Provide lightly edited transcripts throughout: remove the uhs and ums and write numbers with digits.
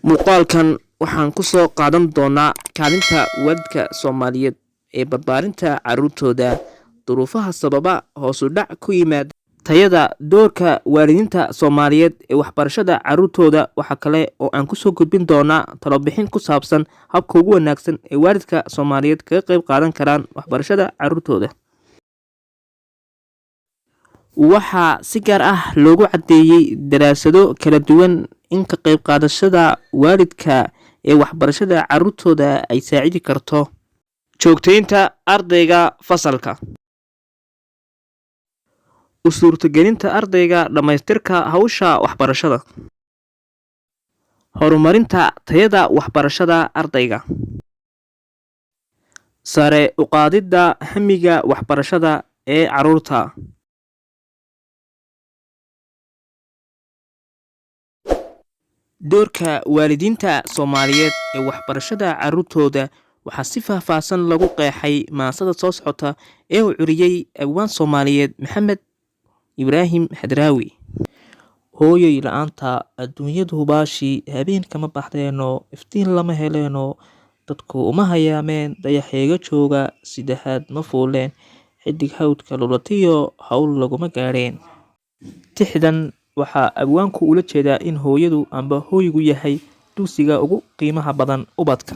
muuqaalkan waxaan ku soo qaadan doonaa kaalinta waalidka Soomaaliyeed ee barbaarinta carruurtooda, duruufaha sababa hoos u dhac ku yimaada tayada doorka waalidiinta Soomaaliyeed ee waxbarashada carruurtooda. Waxa kale oo aan ku soo gudbin doonaa talo bixin ku saabsan habka ugu wanaagsan ee waalidka Soomaaliyeed kaga qayb qaadan karaan waxbarashada carruurtooda. waxaa si gaar ah loogu cadeeyay daraasado kala duwan in ka qayb qaadashada waalidka ee waxbarashada carruurtooda ay saacidi karto joogteynta ardayga fasalka, u suurtagelinta ardayga dhammaystirka hawsha waxbarashada, horumarinta tayada waxbarashada ardayga, sare u qaadidda hamiga waxbarashada ee carruurta, doorka waalidiinta Soomaaliyeed ee waxbarashada carruurtooda. waxaa si faahfaahsan lagu qeexay maasada soo socota ee uu curiyey abwaan Soomaaliyeed Maxamed Ibraahim Hadraawi. hooyoy la'aanta adduunyadu hubaashii, habeen kama baxdeeno, iftiin lama heleeno, dadku uma hayaameen, dayaxeega jooga saddexaad ma fuuleen, xidig hawdka lulatiyo hawl laguma gaadheen. tixdan waxaa abwaanku ula jeedaa in hooyadu amba hooygu yahay dugsiga ugu qiimaha badan ubadka.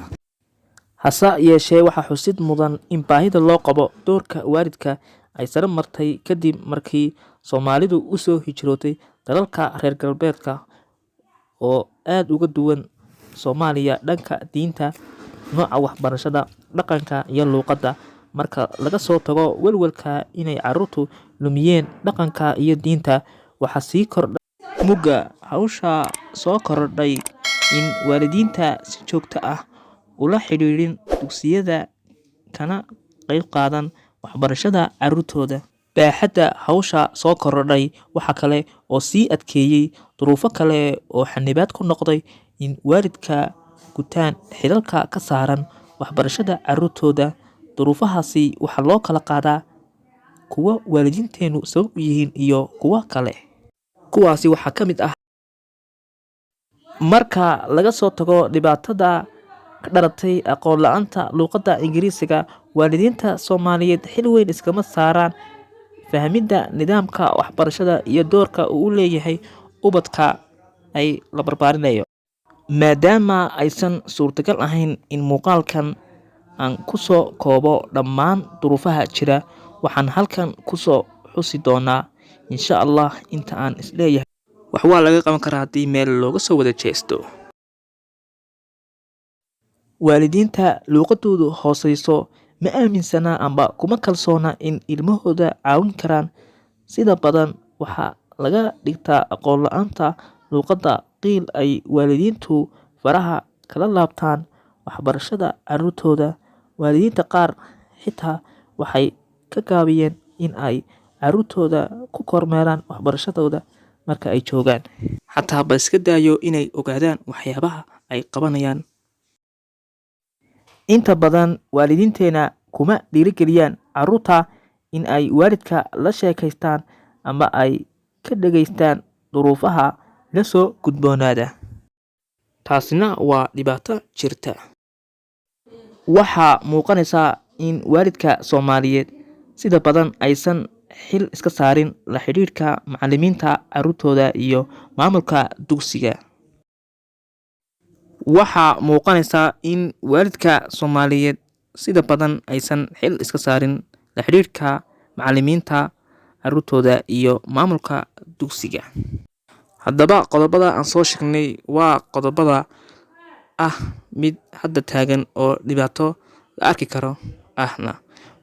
hase yeeshee waxaa xusid mudan in baahida loo qabo doorka waalidka ay sare martay kadib markii Soomaalidu u soo hijrootay dalalka reer galbeedka oo aad uga duwan Soomaaliya dhanka diinta, nooca waxbarashada, dhaqanka iyo luqadda. marka laga soo tago walwalka inay carruurtu lumiyeen dhaqanka iyo diinta, waxaa sii kordhay mugga hawsha soo kordhay in waalidiinta si joogto ah ula xidhiidhin dugsiyada kana qayb qaadan waxbarashada carruurtooda. baaxadda hawsha soo kordhay waxa kale oo sii adkeeyey duruufo kale oo xanibaad ku noqday in waalidka gutaan xilalka ka saaran waxbarashada carruurtooda. duruufahaasi waxaa loo kala qaadaa kuwa waalidiinteenu sabab u yihiin iyo kuwa kale. kuwaasi waxaa ka mid ah marka laga soo tago dhibaatada ka dhalatay aqoon la'aanta luqadda Ingiriisiga, waalidiinta Soomaaliyeed xil weyn iskama saaraan fahmidda nidaamka waxbarashada iyo doorka uu u leeyahay ubadka ay la barbaarinayo. maadaama aysan suurtagal ahayn in muuqaalkan aan ku soo koobo dhammaan duruufaha jira, waxaan halkan ku soo xusi doonaa insha Allah inta aan isleeyahay wax waa laga qaban karaa haddii meel looga soo wada jeesto. waalidiinta luqadoodu hooseyso ma aaminsana amba kuma kalsoona in ilmahooda caawin karaan. sida badan waxaa laga dhigtaa aqoon la'aanta luqadda qiil ay waalidiintu faraha kala laabtaan waxbarashada carruurtooda. waalidiinta qaar xitaa waxay ka gaabiyeen in ay carruurtooda ku kormeeraan waxbarashadooda marka ay joogaan, xataa ba iska daayo inay ogaadaan waxyaabaha ay qabanayaan. inta badan waalidiinteena kuma dhiirigeliyaan carruurta in ay waalidka la sheekaystaan ama ay ka dhageystaan duruufaha la soo gudboonaada. taasina waa dhibaato jirta. waxaa muuqanaysa in waalidka Soomaaliyeed sida badan aysan xil iska saarin la xidhiidhka macallimiinta carruurtooda iyo maamulka dugsiga. waxaa muuqanaysa in waalidka Soomaaliyeed sida badan aysan xil iska saarin la xidhiidhka macallimiinta carruurtooda iyo maamulka dugsiga. haddaba qodobada aan soo sheegnay waa qodobada ah mid hadda taagan oo dhibaato la arki karo ahna.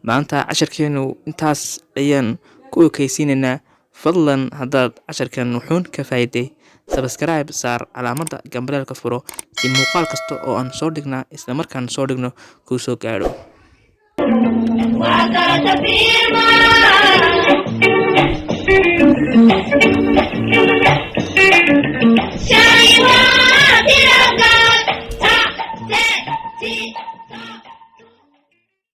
maanta casharkeenu intaas ayaan ku ekaysiinaynaa. fadlan haddaad casharkan wuxuun ka faa'iiday, subscribe saar, calaamadda gambareelka furo si muuqaal kasta oo aan soo dhignaa isla markaan soo dhigno kuu soo gaadho.